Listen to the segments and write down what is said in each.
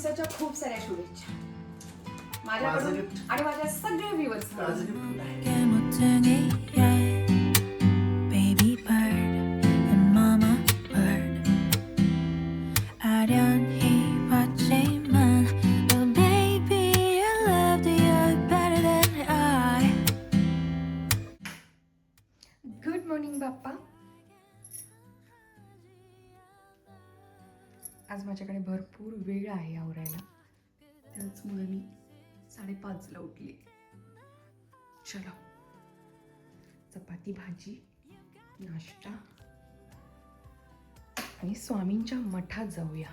वाढदिवसाच्या खूप साऱ्या शुभेच्छा माझ्याकडून आणि माझ्या सगळ्या viewers. Baby bird and mama bird 아련히 봤지만 oh baby I loved you better than I. Good morning Bappa. आज माझ्याकडे भरपूर वेळ आहे आवरायला, त्याचमुळे मी 5:30ला उठली. चलो, चपाती भाजी नाश्ता आणि स्वामींच्या मठात जाऊया.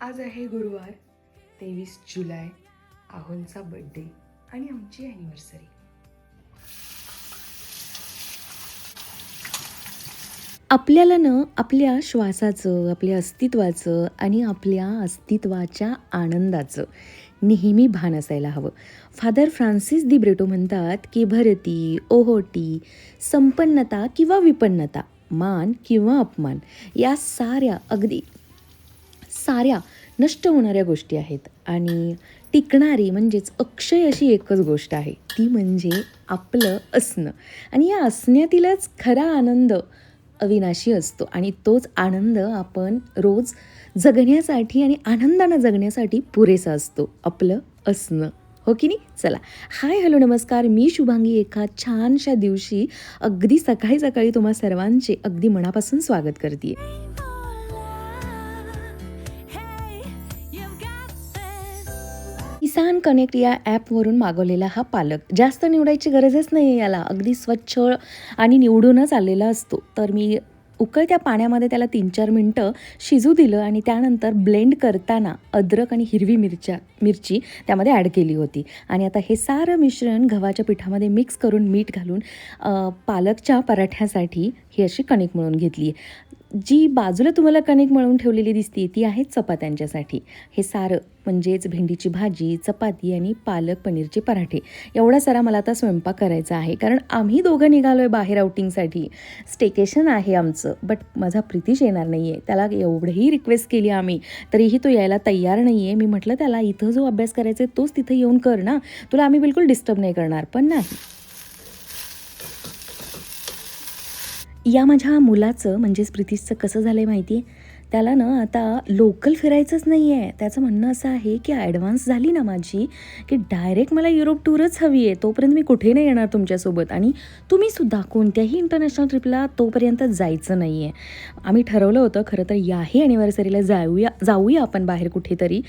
आज आहे गुरुवार 23 जुलै, आहोंचा बर्थडे आणि आमची ॲनिव्हर्सरी. आपल्याला ना आपल्या श्वासाचं, आपल्या अस्तित्वाचं आणि आपल्या अस्तित्वाच्या आनंदाचं नेहमी भान असायला हवं. फादर फ्रान्सिस दी ब्रेटो म्हणतात की भरती, ओहोटी, संपन्नता किंवा विपन्नता, मान किंवा अपमान या अगदी साऱ्या नष्ट होणाऱ्या गोष्टी आहेत आणि टिकणारी म्हणजेच अक्षय अशी एकच गोष्ट आहे, ती म्हणजे आपलं असणं. आणि या असण्यातीलच खरा आनंद अविनाशी असतो आणि तोच आनंद आपण रोज जगण्यासाठी आणि आनंदानं जगण्यासाठी पुरेसा असतो, आपलं असणं. हो की नाही? चला, हाय हॅलो नमस्कार, मी शुभांगी. एका छानशा दिवशी अगदी सकाळी सकाळी तुम्हा सर्वांचे अगदी मनापासून स्वागत करते. किसान कनेक्ट या ॲपवरून मागवलेला हा पालक जास्त निवडायची गरजच नाही आहे. याला अगदी स्वच्छ आणि निवडूनच आलेला असतो. तर मी उकळत्या पाण्यामध्ये त्याला 3-4 मिनटं शिजू दिलं आणि त्यानंतर ब्लेंड करताना अद्रक आणि हिरवी मिरची त्यामध्ये ॲड केली होती. आणि आता हे सारं मिश्रण गव्हाच्या पिठामध्ये मिक्स करून मीठ घालून पालकच्या पराठ्यासाठी ही अशी कणिक मळून घेतली आहे. जी बाजूला तुम्हाला कणिक मळून ठेवलेली दिसते ती आहे चपात्यांच्यासाठी. हे सारं म्हणजेच भेंडीची भाजी, चपाती आणि पालक पनीरचे पराठे, एवढा सारा मला आता स्वयंपाक करायचा आहे. कारण आम्ही दोघं निघालो आहे बाहेर आउटिंगसाठी. स्टेकेशन आहे आमचं, बट माझा प्रितीश येणार नाही आहे. त्याला एवढंही रिक्वेस्ट केली आम्ही, तरीही तो यायला तयार नाही आहे. मी म्हटलं त्याला इथं जो अभ्यास करायचा आहे तोच तिथं येऊन कर ना, तुला आम्ही बिलकुल डिस्टर्ब नाही करणार. पण नाही. या माझ्या मुलाचं म्हणजेच प्रितीशचं कसं झालं आहे माहिती आहे, त्याला ना आता लोकल फिरायचंच नाही आहे. त्याचं म्हणणं असं आहे की ॲडव्हान्स झाली ना माझी, की डायरेक्ट मला युरोप टूरच हवी आहे. तोपर्यंत मी कुठे नाही येणार तुमच्यासोबत आणि तुम्हीसुद्धा कोणत्याही इंटरनॅशनल ट्रिपला तोपर्यंत जायचं नाही आहे. आम्ही ठरवलं होतं खरं तर याही ॲनिव्हर्सरीला जाऊया आपण बाहेर कुठेतरी,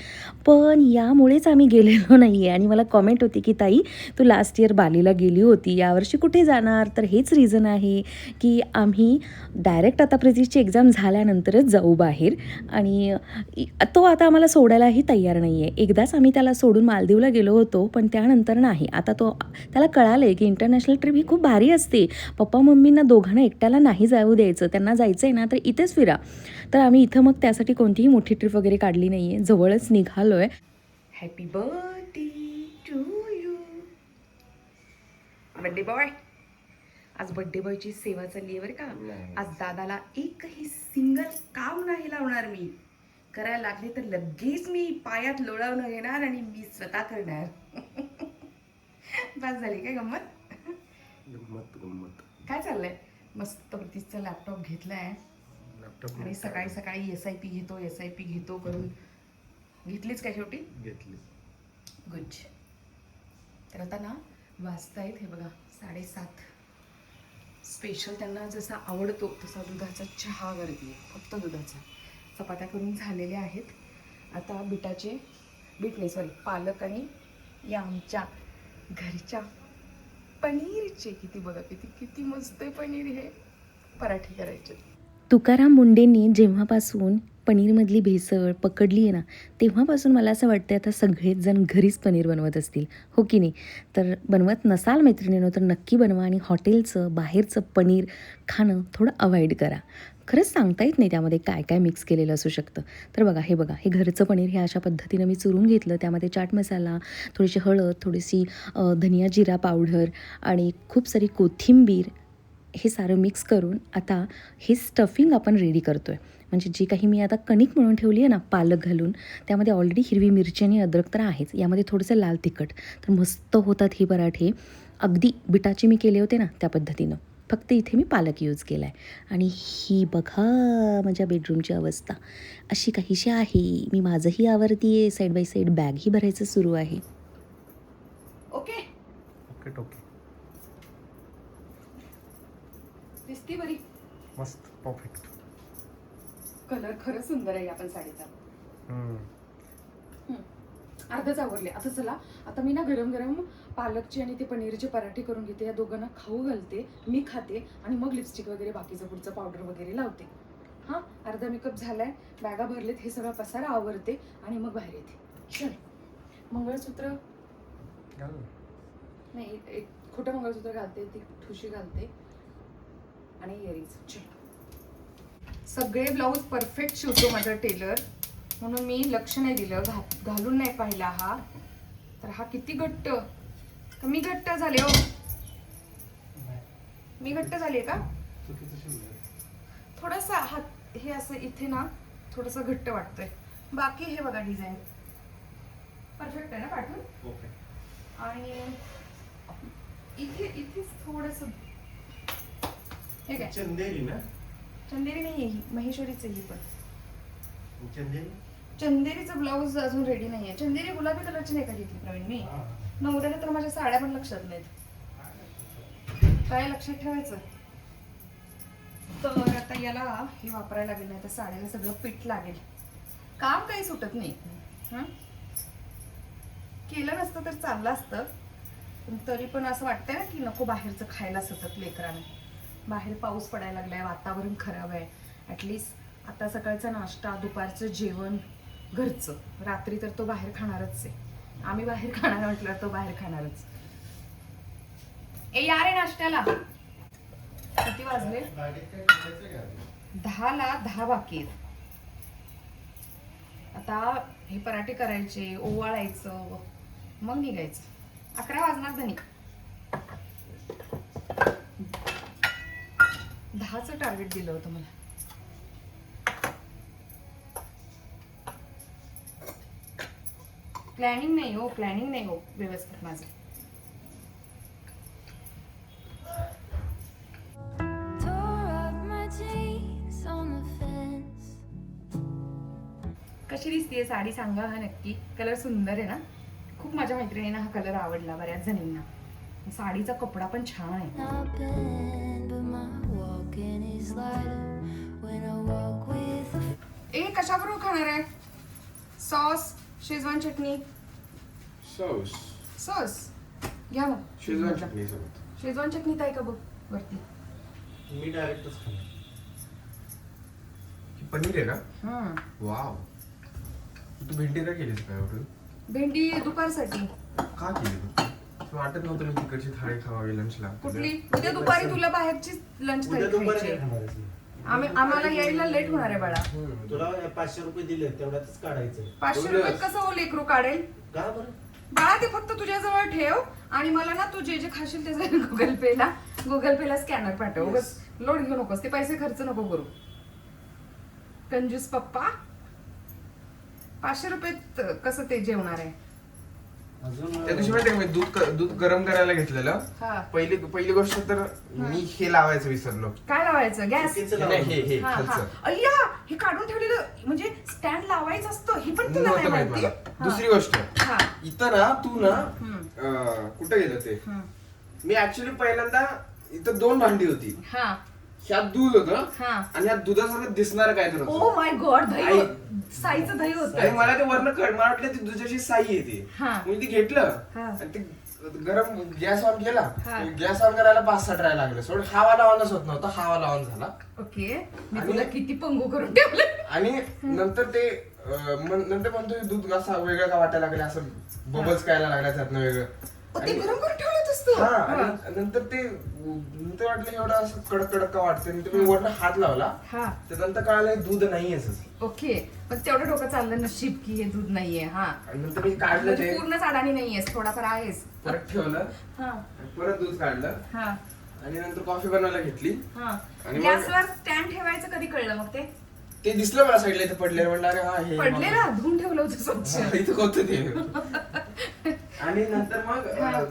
पण यामुळेच आम्ही गेलेलो नाही आहे. आणि मला कॉमेंट होती की ताई तू लास्ट इयर बालीला गेली होती, यावर्षी कुठे जाणार? तर हेच रिझन आहे की आम्ही डायरेक्ट आता प्रितीशची एक्झाम झाल्यानंतरच जाऊ बाहेर. आणि तो आता आम्हाला सोडायलाही तयार नाही आहे. एकदाच आम्ही त्याला सोडून मालदीवला गेलो होतो, पण त्यानंतर नाही. आता त्याला कळालं आहे की इंटरनॅशनल ट्रिप ही खूप भारी असते. पप्पा मम्मींना दोघांना एकट्याला नाही जाऊ द्यायचं, त्यांना जायचं आहे ना तर इथेच फिरा. तर आम्ही इथं मग त्यासाठी कोणतीही मोठी ट्रिप वगैरे काढली नाही आहे, जवळच निघालो आहे. Happy birthday to you birthday boy. आज बर्थडे बॉयची सेवा चालली आहे बरं का. आज दादाला एकही सिंगल काम नाही लावणार मी. करायला लागले तर लगेच मी पायात लोळावून घेणार आणि मी स्वतः करणार. बस झाली काय गंमत? गंमत काय चाललंय? मस्त प्रितीशचा लॅपटॉप घेतलाय आणि सकाळी सकाळी SIP घेतो करून घेतलीच काय शेवटी? घेतली. गुड. तर आता ना वाजतायत हे बघा 7:30. स्पेशल त्यांना जसा आवडतो तसा दुधाचा चहा करते, फक्त दुधाचा. चपात्या करून झालेल्या आहेत. आता पालक आणि या आमच्या घरच्या पनीरचे किती मस्त पनीर, हे पराठे करायचे. तुकाराम मुंडेंनी जेव्हापासून पनीरमधली भेसळ पकडली आहे ना, तेव्हापासून मला असं वाटतं आता सगळेच जण घरीच पनीर बनवत असतील. हो की नाही? तर बनवत नसाल मैत्रिणींनो तर नक्की बनवा आणि हॉटेलचं बाहेरचं पनीर खाणं थोडं अवॉइड करा. खरंच सांगता येत नाही त्यामध्ये काय काय मिक्स केलेलं असू शकतं. तर हे बघा हे घरचं पनीर हे अशा पद्धतीनं मी चुरून घेतलं. त्यामध्ये चाट मसाला, थोडीशी हळद, थोडीशी धनिया जिरा पावडर आणि खूप सारी कोथिंबीर, हे सारं मिक्स करून आता हे स्टफिंग आपण रेडी करतो आहे. म्हणजे जी काही मी आता कणिक म्हणून ठेवली आहे ना पालक घालून, त्यामध्ये ऑलरेडी हिरवी मिरची आणि अद्रक तर आहेच, यामध्ये थोडंसं लाल तिखट, तर मस्त होतात ही पराठे. अगदी बिटाचे मी केले होते ना त्या पद्धतीनं, फक्त इथे मी पालक यूज केला आहे. आणि ही बघा माझ्या बेडरूमची अवस्था अशी काहीशी आहे. मी माझंही आवरती आहे, साईड बाय साईड बॅगही भरायचं सुरू आहे. ओके, ओके टोके. दिसती बरी. मस्त परफेक्ट. कलर खरंच सुंदर आहे आपण साडीचा. अर्धच आवरले. आता चला, आता मी ना गरम गरम पालकची आणि ते पनीरचे पराठे करून घेते. या दोघांना खाऊ घालते, मी खाते आणि मग लिपस्टिक वगैरे बाकीचं पुढचं पावडर वगैरे लावते. हां, अर्धा मेकअप झालाय, बॅगा भरलेत, हे सगळं पसारा आवरते आणि मग बाहेर येते. चल, मंगळसूत्र नाही, एक खोटं मंगळसूत्र घालते, ती ठुशी घालते आणि इयरिंग्स. चल, सगळे ब्लाऊज परफेक्ट शिवतो माझा टेलर, म्हणून मी लक्ष नाही दिलं, घालून नाही पाहिला हा. तर हा किती घट्ट, मी घट्ट झाले हो, मी घट्ट झाले का? थोडासा हात हे असं इथे ना थोडंसं घट्ट वाटतंय. बाकी हे बघा डिझाईन परफेक्ट आहे ना पाठवून. ओके. आणि इथे इथेच थोडस हे काय चंदेरी ना? चंदेरी नाही, ही महेश्वरीच ही पण. चंदेरी चंदेरीचं ब्लाऊज अजून रेडी नाहीये. चंदेरी गुलाबी कलरची नाही का घेतली प्रवीण मी? नवऱ्याला तर माझ्या साड्या पण लक्षात नाहीत, काय लक्षात ठेवायचं. तर आता याला हे वापरायला लागेल, नाही तर साड्याला सगळं पीठ लागेल. काम काही सुटत नाही. केलं नसतं तर चाललं असतं, पण तरी पण असं वाटतंय ना की नको बाहेरचं खायला सतत लेकराने. बाहेर पाऊस पडायला लागलाय, वातावरण खराब आहे. ॲटलिस्ट आता सकाळचा नाश्ता, दुपारचं जेवण घरचं, रात्री तर तो बाहेर खाणारच आहे. आम्ही बाहेर खाणार म्हटलं तो बाहेर खाणारच. ए या रे नाश्त्याला. किती वाजले? 10ला 10 बाकी आहेत. आता हे पराठे करायचे, ओवाळायचं, मग निघायचं. 11 वाजणार धनिक. 10चं टार्गेट दिलं होतं मला. प्लॅनिंग नाही हो व्यवस्थित माझं. Tore up my jeans on the fence. कशी दिसतीये साडी सांगा हा नक्की. कलर सुंदर आहे ना. खूप माझ्या मैत्रिणींना हा कलर आवडला, बऱ्याच जणींना. साडीचा कपडा पण छान आहे. Not been, but my walking is lighter when I walk with a ए कशाबरोबर खाणार आहे? सॉस, शेजवान चटणी, सॉस घ्या मग. शेजवान चटणी सोबत. शेजवान चटणी ताई का बघ वरती. मी डायरेक्टच खाणार. ही पनीर आहे का? वाव. तू भेंडी का केलीस काय ऑर्डर? भेंडी दुपारसाठी. का केली तू? तुला वाटत नव्हतं मी तिकडची थाळी खावावी लंचला? कुठली? उद्या दुपारी तुला बाहेरची लंच खायची. आम्हाला यायला लेट होणार आहे बाळा. तुला 500 रुपये दिले तेवढ्यातच काढायचं. 500 रुपये कसं हो लेकरू काढेल? का बरं? बाळा ते फक्त तुझ्याजवळ ठेव आणि मला ना तू जे जे खाशील त्याचं गुगल पेला स्कॅनर पाठव. उगाच लोड घेऊ नकोस, ते पैसे खर्च नको करू. कंजूस पप्पा. 500 रुपये कसं ते जेवणार आहे? अजून त्या दिवशी माहितीये मी दूध गरम करायला घेतलेलं. हा. पहिली गोष्ट तर मी हे लावायचं विसरलो. काय लावायचं? गॅस. चुकीचं नाही, लावलं. हे हा हा. खालचं. अय्या, हे काढून ठेवलेलं म्हणजे स्टँड लावायचं असतं, ही पण तुला नाही नव्हतं माहित माहिती. मला. दुसरी गोष्ट, हा. इथं ना तू ना हम्म. कुठं गेलं ते, हम्म. मी ऍक्च्युली पहिल्यांदा इथं 2 भांडी होती. हा. ह्यात दूध होतं हा. आणि ह्यात दुधासारखं दिसणार काय तर ओ होतं. माय गॉड, दही आई. साईचं दही आणि होतं. मला ते वरनं कळ, मला वाटलं ती दुधाची साई येते. हा. मी ते घेतलं हा. आणि ते गरम गॅस ऑन केला. हा. गॅस ऑन करायला 5-6 ट्राय लागले. सोड हावाला ऑनच होत नव्हता, हावाला ऑन झाला. ओके, मी आणि- तुला किती पंगू करून ठेवलं. आणि नंतर ते नंतर म्हणतो हे दूध असं वेगळं का वाटायला लागलं, असं बबल्स कायला लागल्या त्यातनं वेगळं. ते गरम करून ठेवलं असतो. हा, आणि नंतर ते नंतर वाटलं एवढं असं कडक कडक का वाटतं. नंतर मी वरनं हात लावला, हा. त्यानंतर कळालं दूध नाहीयेच. ओके, पण तेवढं डोकं चाललं नशीब की हे दूध नाहीये. हा, आणि नंतर मी काढलं म्हणजे ते, पूर्णच अडाणी नाहीयेस, थोडाफार आहेस. परत ठेवलं, हा. आणि परत दूध काढलं हा. आणि नंतर कॉफी बनवायला घेतली. हा. आणि मग- गॅसवर स्टँड ठेवायचं कधी कळलं मग ते? ते दिसलं मला साईडला इथे पडलेलं, म्हणलं अरे हा हे पडलेलं धुवून ठेवलं होतं हा, स्वच्छ. इथं होतं ते. आणि नंतर मग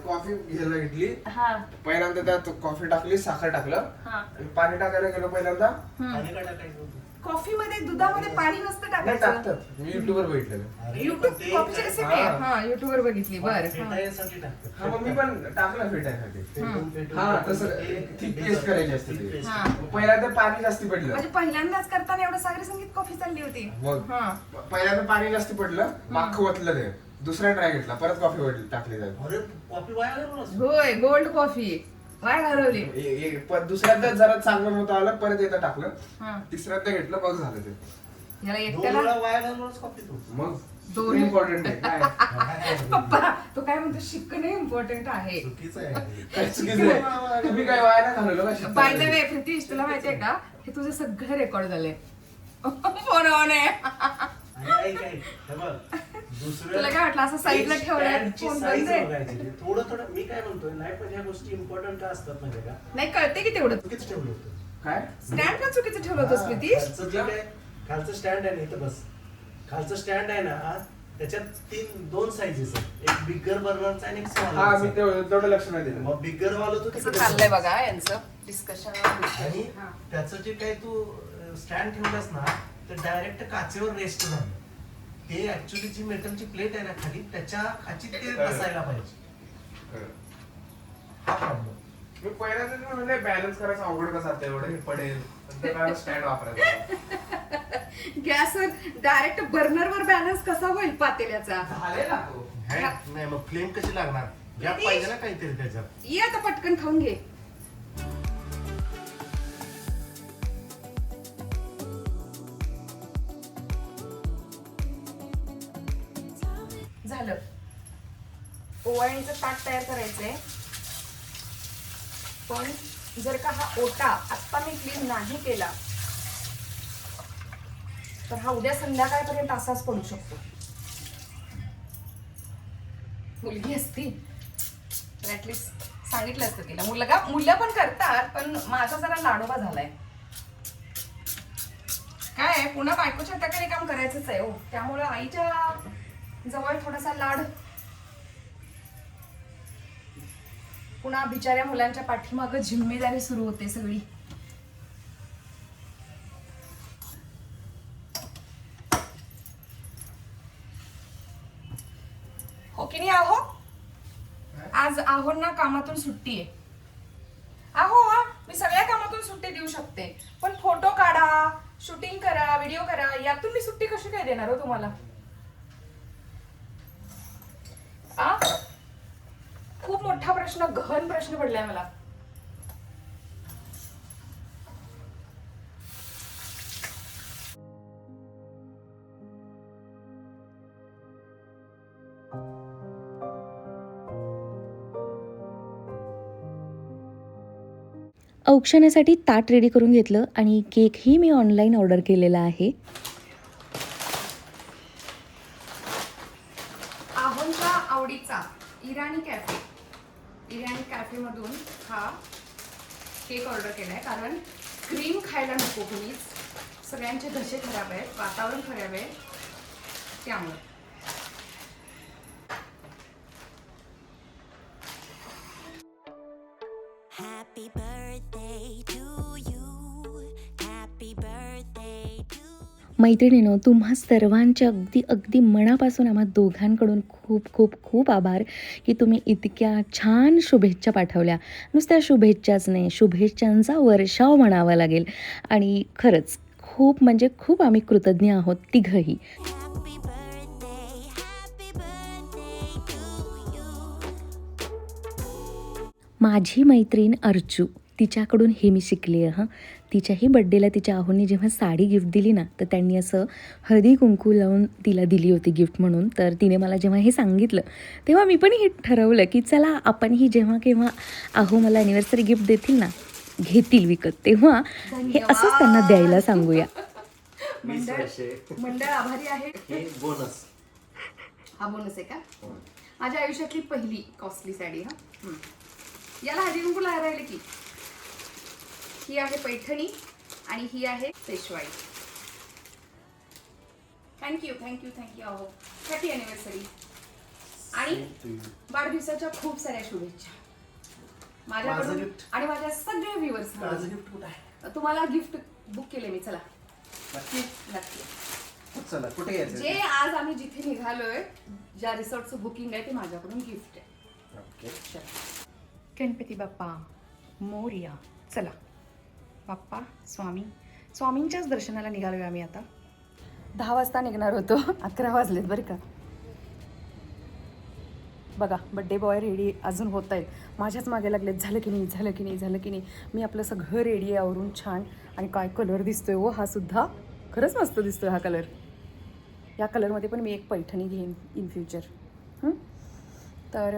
कॉफी घ्यायला घेतली. हा पहिल्यांदा त्यात कॉफी टाकली, साखर टाकलं हा. आणि पाणी टाकायला गेलो पहिल्यांदा. पाणी का टाकायचं होतं? कॉफी मध्ये दुधामध्ये पाणी नसतं नाही टाकायचं. टाकतात, मी युट्यूबवर बघितलेलं. अरे, युट्यूब ते कॉफीची रेसिपी आहे. हा युट्यूब वर बघितली. बरं फेटायसाठी टाकतात. हा मग मी पण टाकलं फेटायसाठी. फेटून हा टाकून तसं ते- thick paste करायची असते thick ते. paste. हा. मग पहिल्यांदा पाणी जास्ती पडलं. म्हणजे पहिल्यांदाच करताना एवढं सागरी संगीत कॉफी चालली होती. मग हा पहिल्यांदा पाणी जास्ती पडलं, मागं वतलं ते. दुसरा ट्राय घेतला, परत कॉफी टाकली त्यात. अरे कॉफी वाया घालवलं असं. होय गोल्ड कॉफी वाय घालवली. दुसऱ्यांदा जरा चांगलं नव्हतं आलं, परत एकदा टाकलं. हा तिसऱ्यांदा घेतलं, बघ झालं ते. याला 2 एकट्याला वेळा वाया घालवलंच कॉफी तू. मग दोन. इम्पॉर्टंट आहे काय? पप्पा तो काय म्हणतो शिकणं इम्पॉर्टंट आहे. चुकीचं आहे. काय चुकीचं आहे? तुम्ही काय वाया नाही घालवलं का शिकताना? बाय द वे प्रितीश तुला माहितीये का हे तुझे सगळे रेकॉर्ड झाले फोन ऑन आहे. आणि ऐक, ऐक, हे बघ, दुसरं तुला काय वाटलं असं साईडला ते ठेवलंय, स्टँडची फोन साईज बंद आहे? बघायची. ते थोडं मी काय म्हणतोय, लाईफ मध्ये ह्या गोष्टी इम्पॉर्टंट का असतात म्हणजे का? नाही कळते की तेवढं चुकीच ठेवलं होतं. काय? स्टँड का चुकीचं ठेवलं होतंस प्रितीश. खालचं जे काय, खालचं स्टँड आहे ना इथं बस, खालचं स्टँड आहे ना त्याच्यात 2 साईजेस आहेत. एक बिगर बर्नरचा आणि एक हा मी स्मॉल. तेवढं लक्ष नाही दिलं. मग बिगर वालं तू कसं तिकडे चाललंय ठेव. बघा यांचं डिस्कशन. आणि त्याचं जे काही तू स्टँड ठेवलंस ना ते डायरेक्ट काचेवर रेस्ट झालं. ते ऍक्च्युली जी मेटलची प्लेट आहे ना खाली त्याच्या खाची ते बसायला पाहिजे. हा प्रॉब्लेम. मी पहिल्यांदा म्हणजे बॅलन्स करायचं अवघड कसं असतं, एवढं हे पडेल स्टँड वापरायचा. गॅसवर डायरेक्ट बर्नरवर बॅलन्स कसा होईल पातेल्याचा. झालेला तो. नाही मग फ्लेम कशी लागणार? गॅप पाहिजे ना काहीतरी त्याच्यात. ये आता पटकन खाऊन घे. झालं. ओवाळणीचं ताट तयार करायचंय. पण जर का हा ओटा आत्ता मी क्लीन नाही केला तर हा उद्या संध्याकाळपर्यंत असाच पडू शकतो. मुलगी असती तर ऍटलिस्ट सांगितलं असतं तिला. मुलं पण करतात, पण माझा जरा लाडोबा झालाय. काय आहे, पुन्हा बायकोच्या हाताखाली काम करायचंच आहे हो. त्यामुळं आईच्या जवळ थोडासा लाड. पुन्हा बिचाऱ्या मुलांच्या पाठीमागं जिम्मेदारी सुरू होते सगळी. हो की नाही आहो? आज आहोंना कामातून सुट्टी आहे. आहो मी सगळ्या कामातून सुट्टी देऊ शकते, पण फोटो काढा, शूटिंग करा, व्हिडिओ करा, यातून मी सुट्टी कशी काय देणार हो तुम्हाला? खूप मोठा प्रश्न, गहन प्रश्न पडलाय मला. औक्षणासाठी ताट रेडी करून घेतलं आणि केकही मी ऑनलाईन ऑर्डर केलेला आहे. आहोंच्या आवडीचा इराणी कॅफेमधून हा केक ऑर्डर केलाय. कारण क्रीम खायला नको कुणीच. सगळ्यांचे घसे खराब आहेत, वातावरण खराब आहे, त्यामुळे. Happy birthday to you. Happy birthday to मैत्रिणीनो, तुम्हा सर्वांचे अगदी अगदी मनापासून आम्हा दोघांकडून खूप खूप खूप आभार की तुम्ही इतक्या छान शुभेच्छा पाठवल्या. नुसत्या शुभेच्छाच नाही, शुभेच्छांचा वर्षाव म्हणावा लागेल. आणि खरंच खूप म्हणजे खूप आम्ही कृतज्ञ आहोत तिघंही. happy birthday to you. माझी मैत्रीण अर्चू, तिच्याकडून हे मी शिकले आहे. तिच्याही बड्डेला तिच्या आहोंनी जेव्हा साडी गिफ्ट दिली ना, तर त्यांनी असं हळदी कुंकू लावून तिला दिली होती गिफ्ट म्हणून. तर तिने मला जेव्हा हे सांगितलं तेव्हा मी पण हे ठरवलं की चला आपणही जेव्हा केव्हा आहो मला ॲनिव्हर्सरी गिफ्ट देतील ना, घेतील विकत, तेव्हा हे असंच त्यांना द्यायला सांगूया. मंडळ आभारी आहे. हे बोनस. हा बोनस आहे का? माझ्या आयुष्यातली पहिली कॉस्टली साडी. याला हळदी कुंकू राहिले की. ही आहे पैठणी आणि ही आहे पेशवाई. Thank you thank you thank you. अहो हॅपी अॅनिव्हर्सरी आणि वाढदिवसाच्या खूप साऱ्या शुभेच्छा माझ्याकडून gift. आणि माझ्या सगळ्या माझं व्ह्युअर्स. गिफ्ट कुठं आहे? तुम्हाला गिफ्ट बुक केले मी. चला नक्की नक्की. चला कुठे यायचं? जे आज आम्ही जिथे निघालोय, ज्या रिसॉर्टचं बुकिंग आहे ते माझ्याकडून गिफ्ट आहे. ओके. गणपती बाप्पा मोरया. चला बाप्पा स्वामींच्याच दर्शनाला निघालोय आम्ही आता. 10 वाजता निघणार होतो, 11 वाजलेत बरं का. बघा बड्डे बॉय रेडी अजून होत आहेत, माझ्याच मागे लागलेत. झालं की नाही झालं की नाही झालं की नाही. मी आपलं सगळं रेडी आहे आवरून छान. आणि काय कलर दिसतोय हो हा सुद्धा, खरंच मस्त दिसतोय हा कलर. या कलरमध्ये पण मी एक पैठणी घेईन इन फ्युचर. तर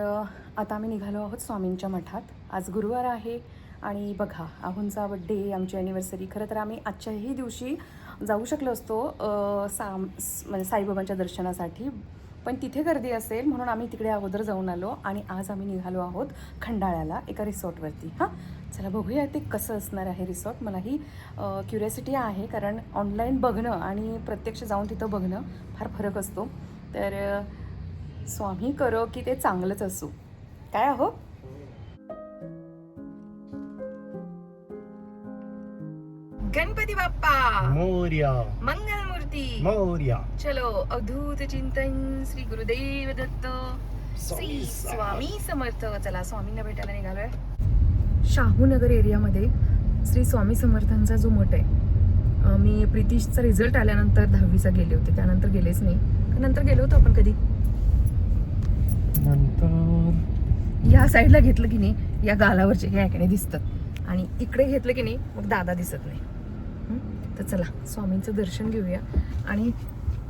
आता आम्ही निघालो आहोत स्वामींच्या मठात. आज गुरुवार आहे आणि बघा आहोंचा बड्डे, आमची ॲनिव्हर्सरी. खरं तर आम्ही आजच्याही दिवशी जाऊ शकलो असतो म्हणजे साईबाबांच्या दर्शनासाठी, पण तिथे गर्दी असेल म्हणून आम्ही तिकडे अगोदर जाऊन आलो. आणि आज आम्ही निघालो आहोत खंडाळ्याला एका रिसॉर्टवरती. हां चला बघूया ते कसं असणार आहे रिसॉर्ट. मलाही क्युरियोसिटी आहे, कारण ऑनलाईन बघणं आणि प्रत्यक्ष जाऊन तिथं बघणं फार फरक असतो. तर स्वामी करो की ते चांगलंच असो. काय आहो. गणपती बाप्पा मोरया मंगलमूर्ती. मोरया. चलो अवधूत चिंतन श्री गुरुदेव दत्त श्री स्वामी समर्थ. चला स्वामींना भेटायला निघालोय. शाहूनगर एरियामध्ये श्री स्वामी समर्थांचा जो मठ आहे, मी प्रितीशचा रिझल्ट आल्यानंतर 10वीचा गेले होते, त्यानंतर गेलेच नाही. नंतर गेलो होतो आपण कधी. नंतर या साईडला घेतलं की नाही या गालावरचे हे ऐकणे दिसतात, आणि इकडे घेतलं की नाही मग दादा दिसत नाही. तर चला स्वामींचं दर्शन घेऊया. आणि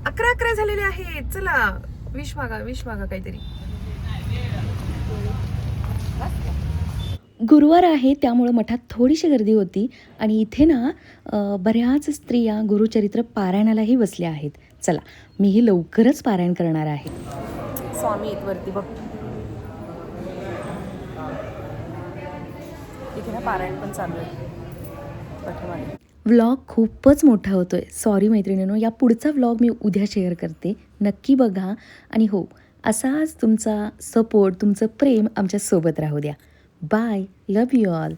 11 झालेले आहेत. चला विश मागा काहीतरी. गुरुवार आहे त्यामुळं मठात थोडीशी गर्दी होती. आणि इथे ना बऱ्याच स्त्रिया गुरुचरित्र पारायणालाही बसल्या आहेत. चला मीही लवकरच पारायण करणार आहे. स्वामी इथवरती बघ, इथे ना पारायण पण चालू आहे पाठीमागे. व्लॉग खूपच मोठा होतोय, सॉरी मैत्रिणींनो. या पुढचा व्लॉग मी उद्या शेअर करते, नक्की बघा. आणि हो, असाच तुमचा सपोर्ट, तुमचं प्रेम आमच्या सोबत राहू द्या. Bye, love you all.